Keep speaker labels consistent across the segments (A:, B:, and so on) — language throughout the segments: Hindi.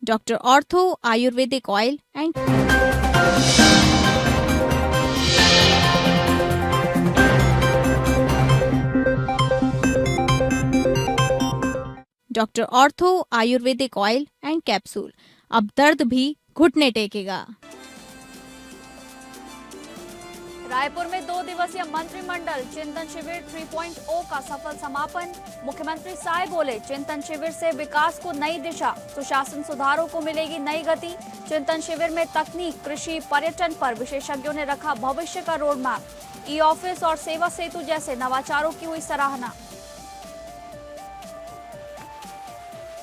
A: Dr. Ortho Ayurvedic Oil and doctor ortho Ayurvedic oil and capsule, अब दर्द भी घुटने टेकेगा।
B: रायपुर में 2 दिवसीय मंत्रिमंडल चिंतन शिविर 3.0 का सफल समापन। मुख्यमंत्री साय बोले, चिंतन शिविर से विकास को नई दिशा, सुशासन सुधारों को मिलेगी नई गति। चिंतन शिविर में तकनीक, कृषि, पर्यटन पर विशेषज्ञों ने रखा भविष्य का रोड मैप। ई ऑफिस और सेवा सेतु जैसे नवाचारों की हुई सराहना।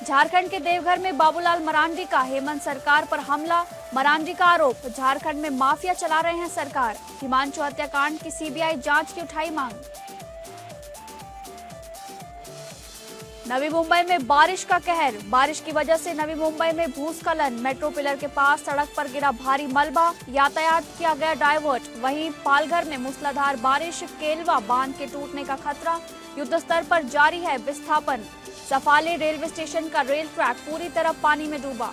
B: झारखंड के देवघर में बाबूलाल मरांडी का हेमंत सरकार पर हमला। मरांडी का आरोप, झारखंड में माफिया चला रहे हैं सरकार। हिमांशु हत्याकांड की सीबीआई जांच की उठाई मांग। नवी मुंबई में बारिश का कहर, बारिश की वजह से नवी मुंबई में भूस्खलन। मेट्रो पिलर के पास सड़क पर गिरा भारी मलबा, यातायात किया गया डाइवर्ट। वहीं पालघर में मूसलाधार बारिश, केलवा बांध के टूटने का खतरा। युद्ध स्तर पर जारी है विस्थापन। सफाले रेलवे स्टेशन का रेल ट्रैक पूरी तरह पानी में डूबा।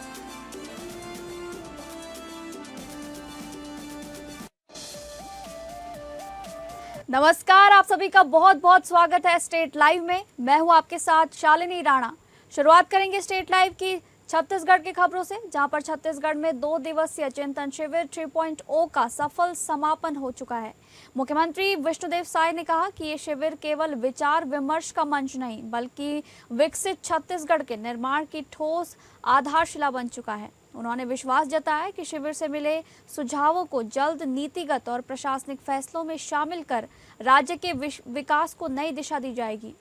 B: नमस्कार, आप सभी का बहुत बहुत स्वागत है स्टेट लाइव में। मैं हूं आपके साथ शालिनी राणा। शुरुआत करेंगे स्टेट लाइव की छत्तीसगढ़ की खबरों से, जहां पर छत्तीसगढ़ में 2 दिवसीय चिंतन शिविर 3.0 का सफल समापन हो चुका है। मुख्यमंत्री विष्णुदेव साय ने कहा कि ये शिविर केवल विचार विमर्श का मंच नहीं, बल्कि विकसित छत्तीसगढ़ के निर्माण की ठोस आधारशिला बन चुका है। उन्होंने विश्वास जताया कि शिविर से मिले सुझावों को जल्द नीतिगत और प्रशासनिक फैसलों में शामिल कर राज्य के विकास को नई दिशा दी जाएगी।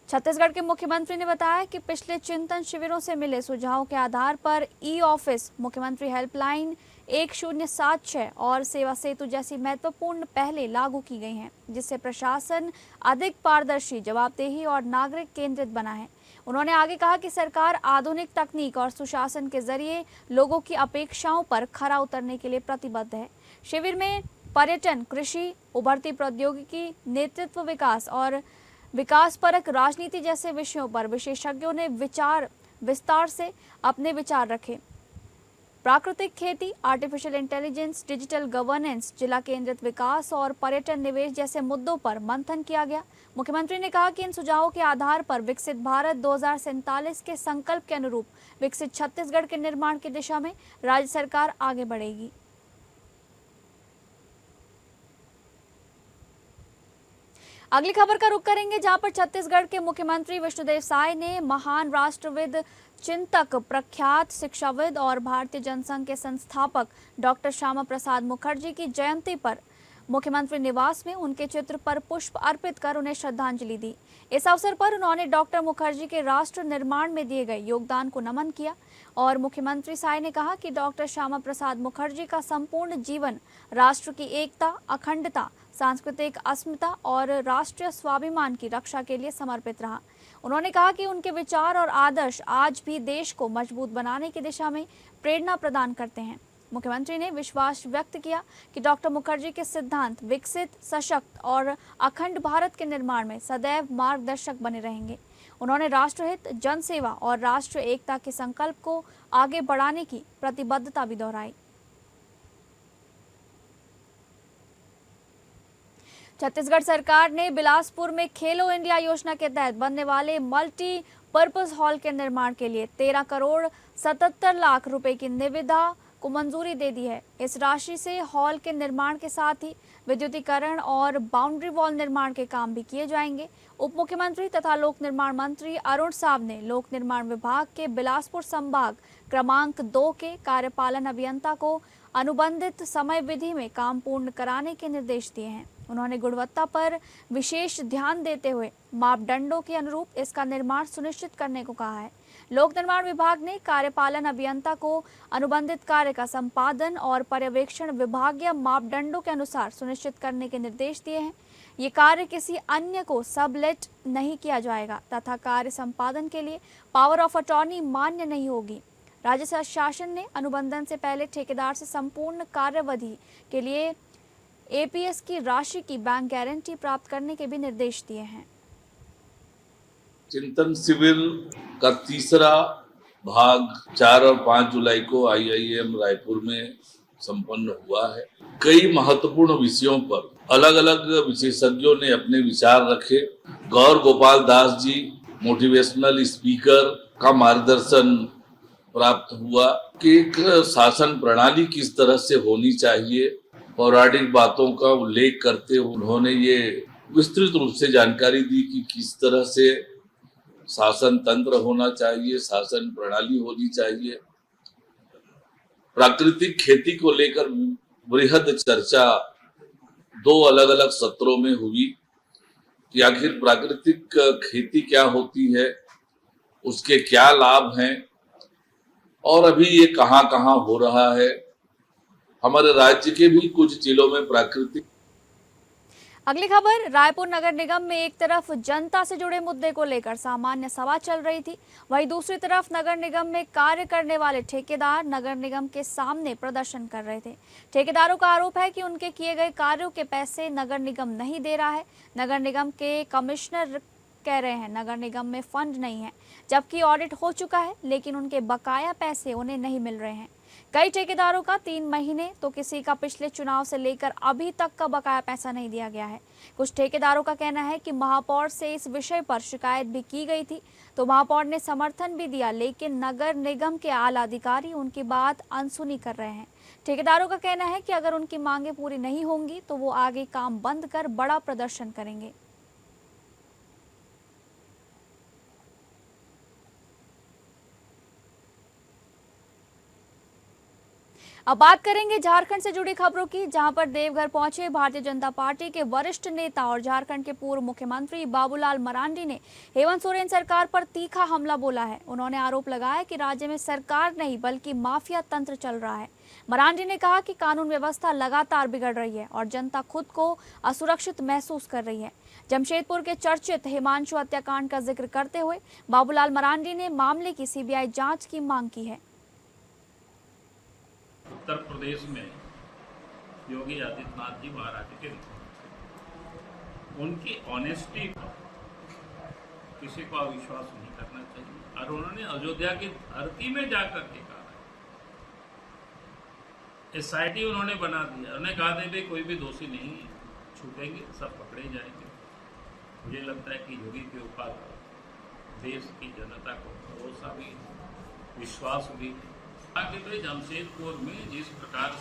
B: छत्तीसगढ़ के मुख्यमंत्री ने बताया कि पिछले चिंतन शिविरों से मिले सुझावों के आधार पर ई ऑफिस, मुख्यमंत्री हेल्पलाइन 1076 और सेवा सेतु जैसी महत्वपूर्ण पहलें लागू की गई हैं, जिससे प्रशासन अधिक पारदर्शी, जवाबदेही और नागरिक केंद्रित बना है। उन्होंने आगे कहा कि सरकार आधुनिक तकनीक और सुशासन के जरिए लोगों की अपेक्षाओं पर खरा उतरने के लिए प्रतिबद्ध है। शिविर में पर्यटन, कृषि, उभरती प्रौद्योगिकी, नेतृत्व विकास और विकासपरक राजनीति जैसे विषयों पर विशेषज्ञों ने विस्तार से अपने विचार रखे। प्राकृतिक खेती, आर्टिफिशियल इंटेलिजेंस, डिजिटल गवर्नेंस, जिला केंद्रित विकास और पर्यटन निवेश जैसे मुद्दों पर मंथन किया गया। मुख्यमंत्री ने कहा कि इन सुझावों के आधार पर विकसित भारत 2047 के संकल्प के अनुरूप विकसित छत्तीसगढ़ के निर्माण की दिशा में राज्य सरकार आगे बढ़ेगी। अगली खबर का रुख करेंगे, जहां पर छत्तीसगढ़ के मुख्यमंत्री विष्णुदेव साय ने महान राष्ट्रविद, चिंतक, प्रख्यात शिक्षाविद और भारतीय जनसंघ के संस्थापक डॉक्टर श्यामा प्रसाद मुखर्जी की जयंती पर मुख्यमंत्री निवास में उनके चित्र पर पुष्प अर्पित कर उन्हें श्रद्धांजलि दी। इस अवसर पर उन्होंने डॉक्टर मुखर्जी के राष्ट्र निर्माण में दिए गए योगदान को नमन किया और मुख्यमंत्री साय ने कहा कि डॉक्टर श्यामा प्रसाद मुखर्जी का संपूर्ण जीवन राष्ट्र की एकता, अखंडता, सांस्कृतिक अस्मिता और राष्ट्रीय स्वाभिमान की रक्षा के लिए समर्पित रहा। उन्होंने कहा कि उनके विचार और आदर्श आज भी देश को मजबूत बनाने की दिशा में प्रेरणा प्रदान करते हैं। मुख्यमंत्री ने विश्वास व्यक्त किया कि डॉक्टर मुखर्जी के सिद्धांत विकसित, सशक्त और अखंड भारत के निर्माण में सदैव मार्गदर्शक बने रहेंगे। उन्होंने राष्ट्रहित, जनसेवा और राष्ट्र एकता के संकल्प को आगे बढ़ाने की प्रतिबद्धता भी दोहराई। छत्तीसगढ़ सरकार ने बिलासपुर में खेलो इंडिया योजना के तहत बनने वाले मल्टीपर्पज हॉल के निर्माण के लिए 13 करोड़ 77 लाख रुपए की निविदा को मंजूरी दे दी है। इस राशि से हॉल के निर्माण के साथ ही विद्युतीकरण और बाउंड्री वॉल निर्माण के काम भी किए जाएंगे। उप मुख्यमंत्री तथा लोक निर्माण मंत्री अरुण साव ने लोक निर्माण विभाग के बिलासपुर संभाग क्रमांक 2 के कार्यपालन अभियंता को अनुबंधित समय विधि में काम पूर्ण कराने के निर्देश दिए हैं। उन्होंने गुणवत्ता पर विशेष ध्यान देते हुए मापदंडों के अनुरूप इसका निर्माण सुनिश्चित करने को कहा है। लोक निर्माण विभाग ने कार्यपालन अभियंता को अनुबंधित कार्य का संपादन और पर्यवेक्षण विभागीय मापदंडों के अनुसार सुनिश्चित करने के निर्देश दिए हैं। ये कार्य किसी अन्य को सबलेट नहीं किया जाएगा तथा कार्य संपादन के लिए पावर ऑफ अटॉर्नी मान्य नहीं होगी। राज्य शासन ने अनुबंधन से पहले ठेकेदार से संपूर्ण कार्यावधि के लिए एपीएस की राशि की बैंक गारंटी प्राप्त करने के भी निर्देश दिए हैं।
C: चिंतन शिविर का तीसरा भाग 4 और 5 जुलाई को आईआईएम रायपुर में संपन्न हुआ है। कई महत्वपूर्ण विषयों पर अलग अलग विशेषज्ञों ने अपने विचार रखे। गौर गोपाल दास जी मोटिवेशनल स्पीकर का मार्गदर्शन प्राप्त हुआ कि एक शासन प्रणाली किस तरह से होनी चाहिए। पौराणिक बातों का उल्लेख करते उन्होंने ये विस्तृत रूप से जानकारी दी कि किस तरह से शासन तंत्र होना चाहिए, शासन प्रणाली होनी चाहिए। प्राकृतिक खेती को लेकर बृहद चर्चा 2 अलग अलग सत्रों में हुई कि आखिर प्राकृतिक खेती क्या होती है, उसके क्या लाभ हैं और अभी ये कहां कहां हो रहा है। हमारे राज्य के भी कुछ जिलों में प्राकृतिक।
B: अगली खबर, रायपुर नगर निगम में एक तरफ जनता से जुड़े मुद्दे को लेकर सामान्य सभा चल रही थी, वहीं दूसरी तरफ नगर निगम में कार्य करने वाले ठेकेदार नगर निगम के सामने प्रदर्शन कर रहे थे। ठेकेदारों का आरोप है कि उनके किए गए कार्यों के पैसे नगर निगम नहीं दे रहा है। नगर निगम के कमिश्नर कह रहे हैं नगर निगम में फंड नहीं है, जबकि ऑडिट हो चुका है, लेकिन उनके बकाया पैसे उन्हें नहीं मिल रहे हैं। कई ठेकेदारों का 3 महीने तो किसी का पिछले चुनाव से लेकर अभी तक का बकाया पैसा नहीं दिया गया है। कुछ ठेकेदारों का कहना है कि महापौर से इस विषय पर शिकायत भी की गई थी, तो महापौर ने समर्थन भी दिया, लेकिन नगर निगम के आला अधिकारी उनकी बात अनसुनी कर रहे हैं। ठेकेदारों का कहना है कि अगर उनकी मांगें पूरी नहीं होंगी तो वो आगे काम बंद कर बड़ा प्रदर्शन करेंगे। अब बात करेंगे झारखंड से जुड़ी खबरों की, जहां पर देवघर पहुंचे भारतीय जनता पार्टी के वरिष्ठ नेता और झारखंड के पूर्व मुख्यमंत्री बाबूलाल मरांडी ने हेमंत सोरेन सरकार पर तीखा हमला बोला है। उन्होंने आरोप लगाया कि राज्य में सरकार नहीं बल्कि माफिया तंत्र चल रहा है। मरांडी ने कहा कि कानून व्यवस्था लगातार बिगड़ रही है और जनता खुद को असुरक्षित महसूस कर रही है। जमशेदपुर के चर्चित हिमांशु हत्याकांड का जिक्र करते हुए बाबूलाल मरांडी ने मामले की सीबीआई जांच की मांग की है।
D: उत्तर प्रदेश में योगी आदित्यनाथ जी महाराज के उनकी ऑनेस्टी पर किसी को अविश्वास नहीं करना चाहिए। और उन्होंने अयोध्या की धरती में जाकर के कहा, एसआईटी उन्होंने बना दिया। उन्होंने कहा था भाई कोई भी दोषी नहीं है, छूटेंगे सब पकड़े जाएंगे। मुझे लगता है कि योगी के ऊपर देश की जनता को भरोसा भी विश्वास भी। जमशेदपुर में जिस प्रकार।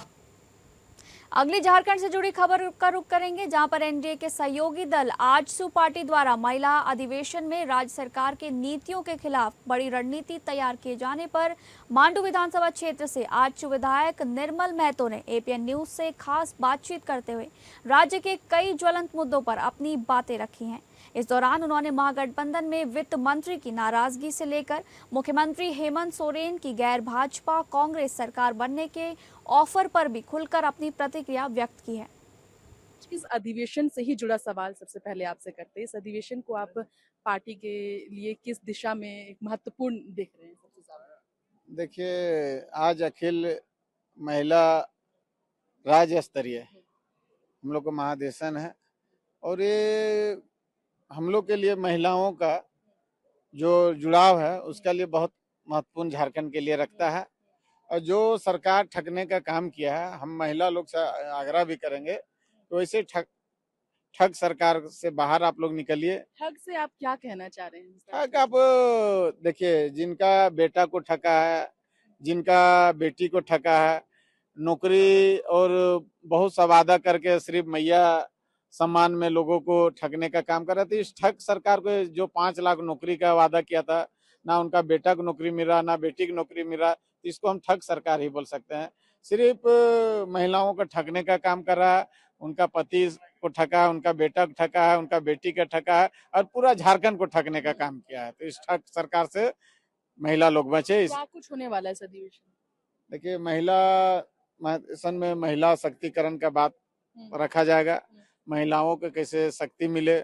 B: अगली झारखंड से जुड़ी खबर का रुख करेंगे, जहां पर एनडीए के सहयोगी दल आजसू पार्टी द्वारा महिला अधिवेशन में राज्य सरकार की नीतियों के खिलाफ बड़ी रणनीति तैयार किए जाने पर मांडू विधानसभा क्षेत्र से आजसू विधायक निर्मल महतो ने एपीएन न्यूज से खास बातचीत करते हुए राज्य के कई ज्वलंत मुद्दों पर अपनी बातें रखी हैं। इस दौरान उन्होंने महागठबंधन में वित्त मंत्री की नाराजगी से लेकर मुख्यमंत्री हेमंत सोरेन की गैर भाजपा कांग्रेस सरकार बनने के ऑफर पर भी खुलकर अपनी प्रतिक्रिया व्यक्त की है।
E: इस अधिवेशन से ही जुड़ा सवाल सबसे पहले आपसे करते हैं। इस अधिवेशन को आप पार्टी के लिए किस दिशा में एक महत्वपूर्ण देख रहे हैं सबसे ज्यादा?
F: देखिए, आज अखिल महिला राज्य स्तरीय हम लोग का महाधिवेशन है और ये हम लोग के लिए महिलाओं का जो जुड़ाव है उसके लिए बहुत महत्वपूर्ण झारखंड के लिए रखता है। और जो सरकार ठगने का काम किया है, हम महिला लोग से आग्रह भी करेंगे तो ऐसे ठग सरकार से बाहर आप लोग निकलिए।
E: ठग से आप क्या कहना चाह रहे हैं?
F: ठग आप देखिए, जिनका बेटा को ठगा है, जिनका बेटी को ठगा है, नौकरी और बहुत सा वादा करके सिर्फ मैया सम्मान में लोगों को ठगने का काम कर रहे थे। इस ठग सरकार को जो 5 लाख नौकरी का वादा किया था, ना उनका बेटा को नौकरी मिल रहा, ना बेटी की नौकरी मिल रहा, इसको हम ठग सरकार ही बोल सकते हैं। सिर्फ महिलाओं को ठगने का काम कर रहा है, उनका पति को ठगा, उनका बेटा को ठगा है, उनका बेटी का ठगा है और पूरा झारखंड को ठगने का काम किया है। तो इस ठग सरकार से महिला लोग बचे।
E: क्या कुछ होने वाला है इस अधिवेशन?
F: देखिए, अधिवेशन में महिला शक्तिकरण का बात रखा जाएगा, महिलाओं को कैसे शक्ति मिले,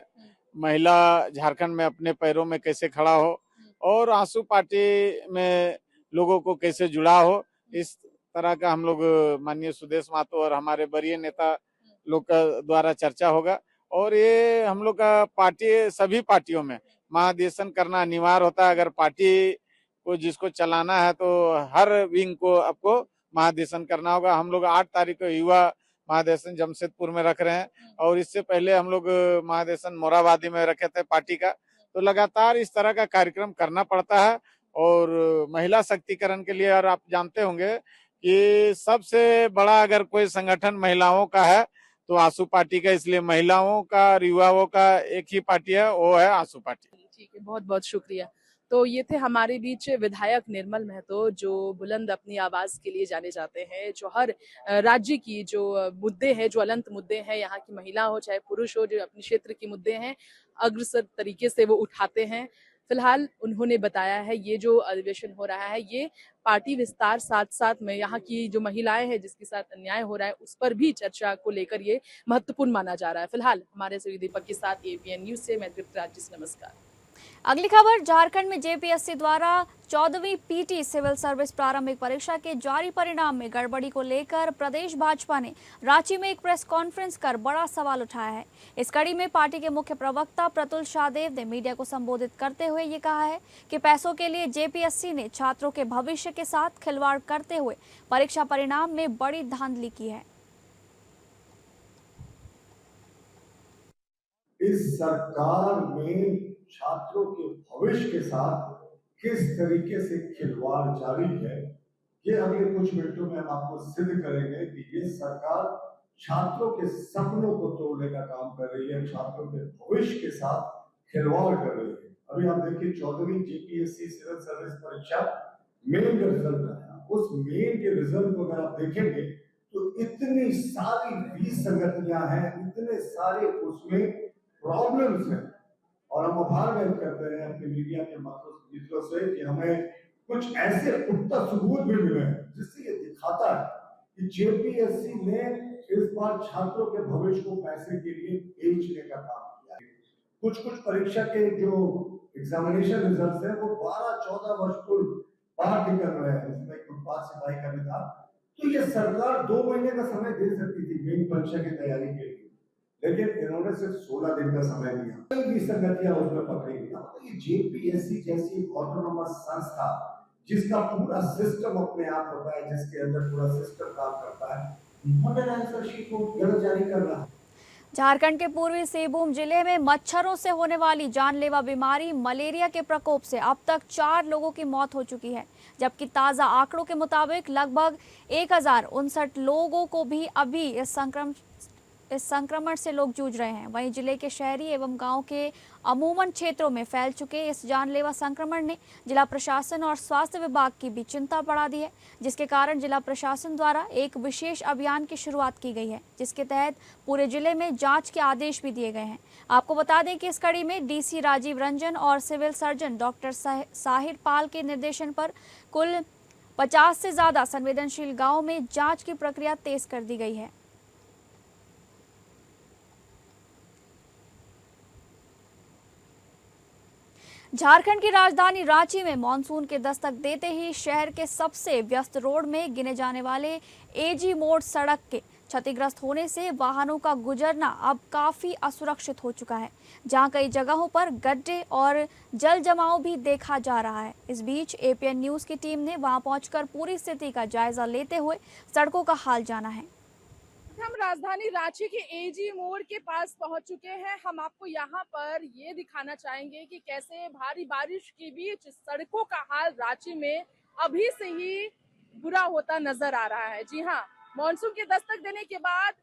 F: महिला झारखंड में अपने पैरों में कैसे खड़ा हो और आजसू पार्टी में लोगों को कैसे जुड़ा हो, इस तरह का हम लोग माननीय सुदेश महतो और हमारे वरीय नेता लोग का द्वारा चर्चा होगा। और ये हम लोग का पार्टी सभी पार्टियों में महाधिवेशन करना अनिवार्य होता है। अगर पार्टी को जिसको चलाना है तो हर विंग को आपको महाधिवेशन करना होगा। हम लोग 8 तारीख को युवा महाधिवेशन जमशेदपुर में रख रहे हैं और इससे पहले हम लोग महाधिवेशन मोराबादी में रखे थे पार्टी का। तो लगातार इस तरह का कार्यक्रम करना पड़ता है। और महिला शक्तिकरण के लिए, और आप जानते होंगे कि सबसे बड़ा अगर कोई संगठन महिलाओं का है तो आसू पार्टी का, इसलिए महिलाओं का और युवाओं का एक ही पार्टी है, वो है आसू पार्टी।
E: ठीक है, बहुत बहुत शुक्रिया। तो ये थे हमारे बीच विधायक निर्मल महतो, जो बुलंद अपनी आवाज के लिए जाने जाते हैं, जो हर राज्य की जो मुद्दे हैं, जो ज्वलंत मुद्दे हैं, यहाँ की महिला हो चाहे पुरुष हो, जो अपने क्षेत्र के मुद्दे हैं अग्रसर तरीके से वो उठाते हैं। फिलहाल उन्होंने बताया है ये जो अधिवेशन हो रहा है ये पार्टी विस्तार, साथ साथ में यहाँ की जो महिलाएं हैं जिसके साथ अन्याय हो रहा है उस पर भी चर्चा को लेकर ये महत्वपूर्ण माना जा रहा है। फिलहाल हमारे सभी दीपक के साथ एपीएन न्यूज से मैं तृप्ति राजेश, नमस्कार।
B: अगली खबर, झारखंड में जेपीएससी द्वारा 14वीं पीटी सिविल सर्विस प्रारंभिक परीक्षा के जारी परिणाम में गड़बड़ी को लेकर प्रदेश भाजपा ने रांची में एक प्रेस कॉन्फ्रेंस कर बड़ा सवाल उठाया है। इस कड़ी में पार्टी के मुख्य प्रवक्ता प्रतुल शाहदेव ने मीडिया को संबोधित करते हुए ये कहा है कि पैसों के लिए जेपीएससी ने छात्रों के भविष्य के साथ खिलवाड़ करते हुए परीक्षा परिणाम में बड़ी धांधली की है।
G: इस सरकार में छात्रों के भविष्य के साथ किस तरीके से खिलवाड़ जारी है, ये अगले कुछ मिनटों में हम आपको सिद्ध करेंगे कि ये सरकार छात्रों के सपनों को तोड़ने का काम कर रही है, छात्रों के भविष्य के साथ खिलवाड़ कर रही है। अभी आप देखिए 14वीं जेपीएससी सिविल सर्विस परीक्षा मेन का रिजल्ट आया, उस मेन के रिजल्ट को अगर आप देखेंगे तो इतनी सारी विसंगतियां हैं, इतने सारे उसमें प्रॉब्लम्स हैं। और हम आभार व्यक्त करते हैं अपने मीडिया के मित्रों से कि हमें कुछ ऐसे पुख्ता सबूत भी मिले हैं जिससे ये दिखाता है कि जेपीएससी ने इस बार छात्रों के भविष्य को पैसे के लिए बेचने का काम किया है। कुछ परीक्षा के जो एग्जामिनेशन रिजल्ट्स हैं वो 12-14 वर्ष पूर्व बाहर निकल रहे हैं, इसमें एक उत्पाद सिपाही का भी था। तो ये सरकार 2 महीने का समय दे सकती थी मेन परीक्षा की तैयारी के लिए, लेकिन इन्होंने सिर्फ 16 दिन का समय दिया। कई विसंगतियां उसमें पकड़ी गई। तो ये जेपीएससी जैसी ऑटोनोमस संस्था जिसका पूरा सिस्टम अपने आप होता है, जिसके अंदर पूरा सिस्टम काम करता है, मॉडल आंसर शीट को गलत जारी कर रहा है।
B: झारखंड के पूर्वी सिंहभूम जिले में मच्छरों से होने वाली जानलेवा बीमारी मलेरिया के प्रकोप से अब तक 4 लोगों की मौत हो चुकी है, जबकि ताज़ा आंकड़ों के मुताबिक लगभग 1059 लोगों को भी अभी इस संक्रमण से लोग जूझ रहे हैं। वहीं जिले के शहरी एवं गांव के अमूमन क्षेत्रों में फैल चुके इस जानलेवा संक्रमण ने जिला प्रशासन और स्वास्थ्य विभाग की भी चिंता बढ़ा दी है, जिसके कारण जिला प्रशासन द्वारा एक विशेष अभियान की शुरुआत की गई है, जिसके तहत पूरे जिले में जांच के आदेश भी दिए गए हैं। आपको बता दें कि इस कड़ी में डीसी राजीव रंजन और सिविल सर्जन डॉक्टर साहिर पाल के निर्देशन पर कुल 50 से ज्यादा संवेदनशील गाँव में जाँच की प्रक्रिया तेज कर दी गई है। झारखंड की राजधानी रांची में मानसून के दस्तक देते ही शहर के सबसे व्यस्त रोड में गिने जाने वाले एजी मोड़ सड़क के क्षतिग्रस्त होने से वाहनों का गुजरना अब काफी असुरक्षित हो चुका है, जहां कई जगहों पर गड्ढे और जल जमाव भी देखा जा रहा है। इस बीच एपीएन न्यूज की टीम ने वहां पहुंचकर पूरी स्थिति का जायजा लेते हुए सड़कों का हाल जाना है।
E: हम राजधानी रांची के एजी मोड़ के पास पहुंच चुके हैं। हम आपको यहां पर ये दिखाना चाहेंगे कि कैसे भारी बारिश के बीच सड़कों का हाल रांची में अभी से ही बुरा होता नजर आ रहा है। जी हां, मॉनसून के दस्तक देने के बाद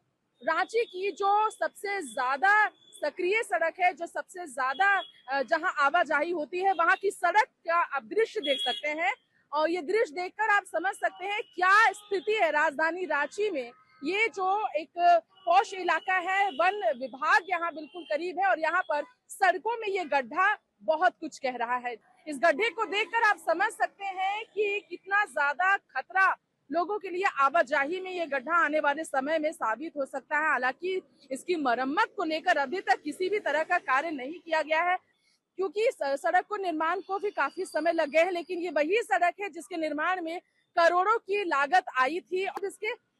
E: रांची की जो सबसे ज्यादा सक्रिय सड़क है, जो सबसे ज्यादा जहां आवाजाही होती है, वहां की सड़क का आप दृश्य देख सकते हैं। और ये दृश्य देखकर आप समझ सकते हैं क्या स्थिति है राजधानी रांची में। ये जो एक पॉश इलाका है, वन विभाग यहाँ बिल्कुल करीब है और यहाँ पर सड़कों में ये गड्ढा बहुत कुछ कह रहा है। इस गड्ढे को देखकर आप समझ सकते हैं कि कितना ज्यादा खतरा लोगों के लिए आवाजाही में ये गड्ढा आने वाले समय में साबित हो सकता है। हालांकि इसकी मरम्मत को लेकर अभी तक किसी भी तरह का कार्य नहीं किया गया है, क्योंकि सड़क को निर्माण को भी काफी समय लग गए हैं। लेकिन ये वही सड़क है जिसके निर्माण में करोड़ों की लागत आई थी और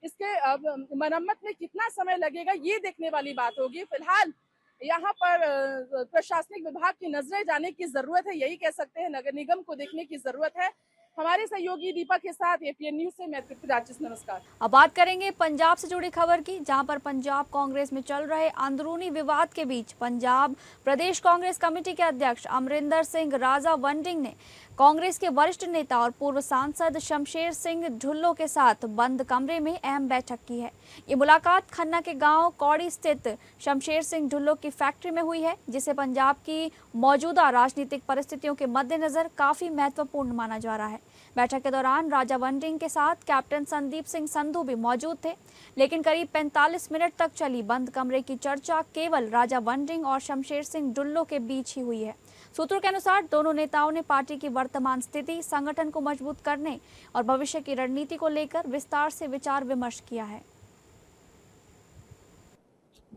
E: इसके मरम्मत में कितना समय लगेगा ये देखने वाली बात होगी। फिलहाल यहाँ पर प्रशासनिक विभाग की नजरें जाने की जरूरत है, यही कह सकते हैं, नगर निगम को देखने की जरूरत है। हमारे सहयोगी दीपक के साथ एपीएन न्यूज से मैं तृप्ति राजेश, नमस्कार।
B: अब बात करेंगे पंजाब से जुड़ी खबर की, जहां पर पंजाब कांग्रेस में चल रहे अंदरूनी विवाद के बीच पंजाब प्रदेश कांग्रेस कमेटी के अध्यक्ष अमरिंदर सिंह राजा वंडिंग ने कांग्रेस के वरिष्ठ नेता और पूर्व सांसद शमशेर सिंह ढुल्लो के साथ बंद कमरे में अहम बैठक की है। ये मुलाकात खन्ना के गांव कौड़ी स्थित शमशेर सिंह ढुल्लो की फैक्ट्री में हुई है, जिसे पंजाब की मौजूदा राजनीतिक परिस्थितियों के मद्देनजर काफी महत्वपूर्ण माना जा रहा है। बैठक के दौरान राजा वंडिंग के साथ कैप्टन संदीप सिंह संधू भी मौजूद थे, लेकिन करीब 45 मिनट तक चली बंद कमरे की चर्चा केवल राजा वंडिंग और शमशेर सिंह ढुल्लो के बीच ही हुई है। सूत्रों के अनुसार दोनों नेताओं ने पार्टी की वर्तमान स्थिति, संगठन को मजबूत करने और भविष्य की रणनीति को लेकर विस्तार से विचार विमर्श किया है।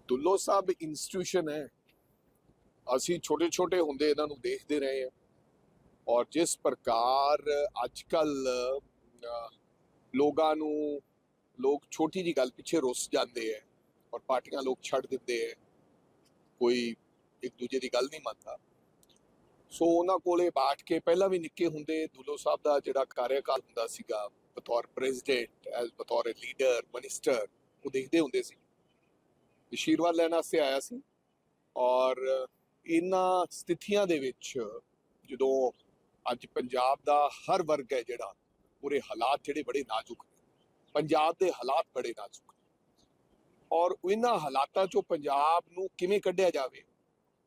H: ਢੁੱਲੋ ਸਾਹਿਬ इंस्टीट्यूशन है, ਅਸੀਂ छोटे छोटे ਹੁੰਦੇ ਇਹਨਾਂ ਨੂੰ ਦੇਖਦੇ ਰਹੇ ਹਾਂ और जिस प्रकार अजकल लोग छोटी जी गल पिछे रुस जाते हैं और पार्टियां लोग छड़ देते हैं, कोई एक दूजे की गल नहीं मानता। सो उन्होंने कोले बैठ के पहला भी निक्के होंदे ਢੁੱਲੋ साहब का जिहड़ा कार्यकाल हुंदा सीगा बतौर प्रेजिडेंट, बतौर लीडर, मिनिस्टर, वो देखते होंदे सी। आशीर्वाद लैण वास्ते आया सी और इन्हां स्थितियां दे विच जदों अज पंजाब दा हर वर्ग है जिहड़ा, पूरे हालात जिहड़े बड़े नाजुक ने, पंजाब दे हालात बड़े नाजुक ने और इन्हां हालातां चों पंजाब नूं किवें कढिया जावे,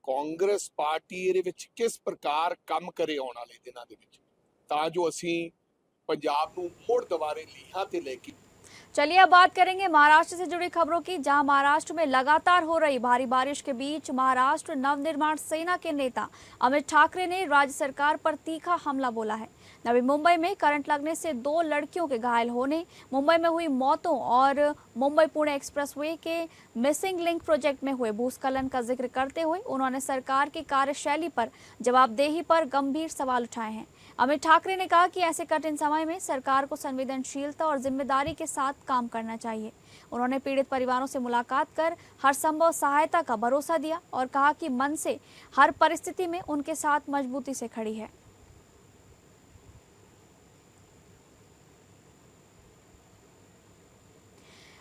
H: कांग्रेस पार्टी इहदे विच किस प्रकार काम करे आउण वाले दिनां दे विच, तां जो असीं पंजाब नूं मुड़ दुबारे लीहां ते लैके।
B: चलिए अब बात करेंगे महाराष्ट्र से जुड़ी खबरों की, जहां महाराष्ट्र में लगातार हो रही भारी बारिश के बीच महाराष्ट्र नवनिर्माण सेना के नेता अमित ठाकरे ने राज्य सरकार पर तीखा हमला बोला है। नवी मुंबई में करंट लगने से 2 लड़कियों के घायल होने, मुंबई में हुई मौतों और मुंबई पुणे एक्सप्रेसवे के मिसिंग लिंक प्रोजेक्ट में हुए भूस्खलन का जिक्र करते हुए उन्होंने सरकार की कार्यशैली पर जवाबदेही पर गंभीर सवाल उठाए हैं। अमित ठाकरे ने कहा कि ऐसे कठिन समय में सरकार को संवेदनशीलता और जिम्मेदारी के साथ काम करना चाहिए। उन्होंने पीड़ित परिवारों से मुलाकात कर हर संभव सहायता का भरोसा दिया और कहा कि मन से हर परिस्थिति में उनके साथ मजबूती से खड़ी है।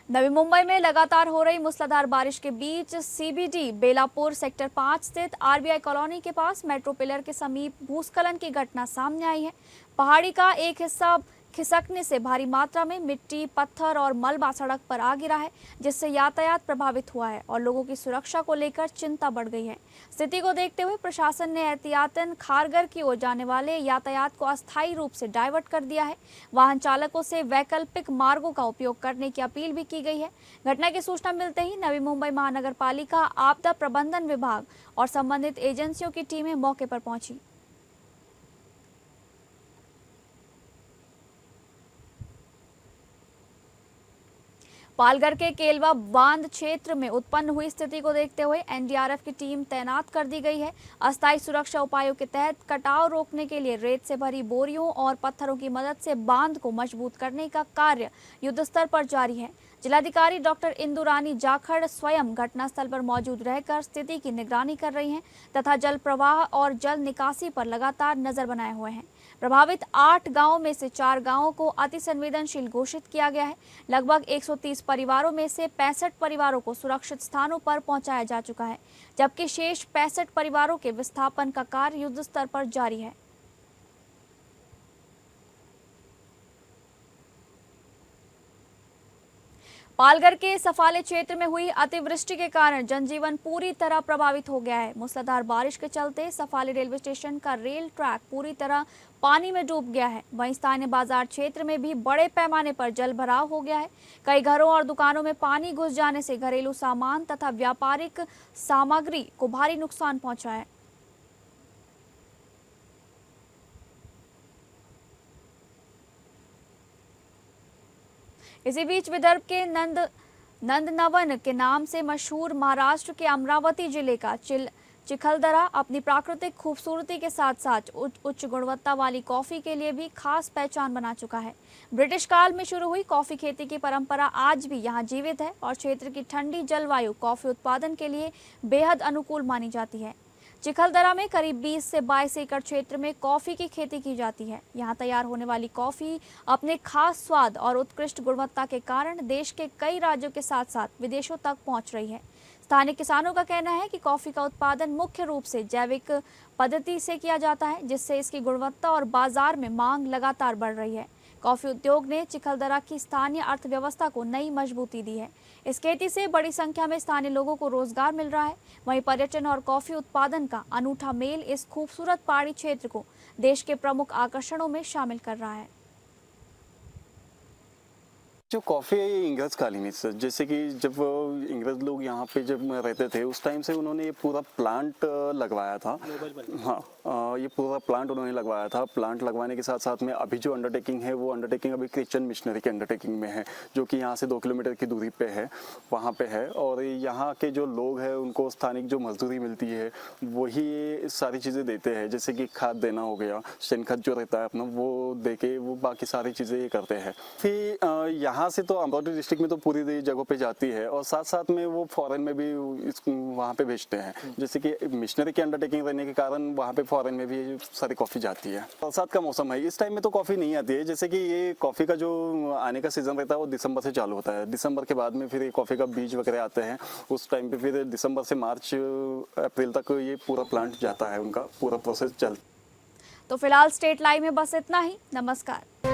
B: नवी मुंबई में लगातार हो रही मूसलाधार बारिश के बीच सीबीडी बेलापुर सेक्टर 5 स्थित आरबीआई कॉलोनी के पास मेट्रो पिलर के समीप भूस्खलन की घटना सामने आई है। पहाड़ी का एक हिस्सा खिसकने से भारी मात्रा में मिट्टी, पत्थर और मलबा सड़क पर आ गिरा है, जिससे यातायात प्रभावित हुआ है और लोगों की सुरक्षा को लेकर चिंता बढ़ गई है। स्थिति को देखते हुए प्रशासन ने एहतियातन खारगर की ओर जाने वाले यातायात को अस्थायी रूप से डाइवर्ट कर दिया है। वाहन चालकों से वैकल्पिक मार्गों का उपयोग करने की अपील भी की गई है। घटना की सूचना मिलते ही नवी मुंबई महानगर पालिका, आपदा प्रबंधन विभाग और संबंधित एजेंसियों की टीमें मौके पर पहुंची। पालघर के केलवा बांध क्षेत्र में उत्पन्न हुई स्थिति को देखते हुए एनडीआरएफ की टीम तैनात कर दी गई है। अस्थायी सुरक्षा उपायों के तहत कटाव रोकने के लिए रेत से भरी बोरियों और पत्थरों की मदद से बांध को मजबूत करने का कार्य युद्धस्तर पर जारी है। जिलाधिकारी डॉक्टर इंदुरानी जाखड़ स्वयं घटनास्थल पर मौजूद रहकर स्थिति की निगरानी कर रही हैं तथा जल प्रवाह और जल निकासी पर लगातार नजर बनाए हुए हैं। प्रभावित 8 गांवों में से 4 गांवों को अति संवेदनशील घोषित किया गया है। लगभग 130 परिवारों में से 65 परिवारों को सुरक्षित स्थानों पर पहुंचाया जा चुका है, जबकि शेष 65 परिवारों के विस्थापन का कार्य युद्ध स्तर पर जारी है। पालघर के सफाले क्षेत्र में हुई अतिवृष्टि के कारण जनजीवन पूरी तरह प्रभावित हो गया है। मूसलाधार बारिश के चलते सफाले रेलवे स्टेशन का रेल ट्रैक पूरी तरह पानी में डूब गया है। वहीं स्थानीय बाजार क्षेत्र में भी बड़े पैमाने पर जल भराव हो गया है। कई घरों और दुकानों में पानी घुस जाने से घरेलू सामान तथा व्यापारिक सामग्री को भारी नुकसान पहुंचा है। इसी बीच विदर्भ के नंदनवन के नाम से मशहूर महाराष्ट्र के अमरावती जिले का चिखलदरा अपनी प्राकृतिक खूबसूरती के साथ साथ उच्च गुणवत्ता वाली कॉफी के लिए भी खास पहचान बना चुका है। ब्रिटिश काल में शुरू हुई कॉफी खेती की परंपरा आज भी यहाँ जीवित है और क्षेत्र की ठंडी जलवायु कॉफी उत्पादन के लिए बेहद अनुकूल मानी जाती है। चिखलदरा में करीब 20 से 22 एकड़ क्षेत्र में कॉफी की खेती की जाती है। यहाँ तैयार होने वाली कॉफी अपने खास स्वाद और उत्कृष्ट गुणवत्ता के कारण देश के कई राज्यों के साथ साथ विदेशों तक पहुँच रही है। स्थानीय किसानों का कहना है कि कॉफी का उत्पादन मुख्य रूप से जैविक पद्धति से किया जाता है, जिससे इसकी गुणवत्ता और बाजार में मांग लगातार बढ़ रही है। कॉफी उद्योग ने चिखलदरा की स्थानीय अर्थव्यवस्था को नई मजबूती दी है। इस खेती से बड़ी संख्या में स्थानीय लोगों को रोजगार मिल रहा है। वहीं पर्यटन और कॉफी उत्पादन का अनूठा मेल इस खूबसूरत पहाड़ी क्षेत्र को देश के प्रमुख आकर्षणों में शामिल कर रहा है।
I: जो कॉफ़ी है ये इंग्रज कालीन है सर। जैसे कि जब इंग्रज लोग यहाँ पे जब रहते थे उस टाइम से उन्होंने ये पूरा प्लांट लगवाया था। हाँ, ये पूरा प्लांट उन्होंने लगवाया था। प्लांट लगवाने के साथ साथ में अभी जो अंडरटेकिंग है वो अंडरटेकिंग अभी क्रिश्चियन मिशनरी के अंडरटेकिंग में है, जो कि यहाँ से 2 किलोमीटर की दूरी पे है, वहाँ पे है। और यहाँ के जो लोग हैं उनको स्थानिक जो मजदूरी मिलती है वही ये सारी चीज़ें देते हैं। जैसे कि खाद देना हो गया, शेनखत जो रहता है अपना वो दे के वो बाकी सारी चीज़ें ये करते हैं। फिर यहाँ से तो अमरावती डिस्ट्रिक्ट में तो पूरी जगहों पे जाती है और साथ साथ में वो फॉरेन में भी इसको वहाँ पे भेजते हैं। जैसे कि मिशनरी की अंडरटेकिंग रहने के कारण वहाँ पे फॉरेन में भी सारी कॉफ़ी जाती है। बरसात का मौसम है, इस टाइम में तो कॉफ़ी नहीं आती है। जैसे कि ये कॉफ़ी का जो आने का सीज़न रहता है वो दिसंबर से चालू होता है। दिसंबर के बाद में फिर ये कॉफ़ी का बीज वगैरह आते हैं। उस टाइम पर फिर दिसंबर से मार्च अप्रैल तक ये पूरा प्लांट जाता है, उनका पूरा प्रोसेस चलता है।
B: तो फिलहाल स्टेट लाइव में बस इतना ही। नमस्कार।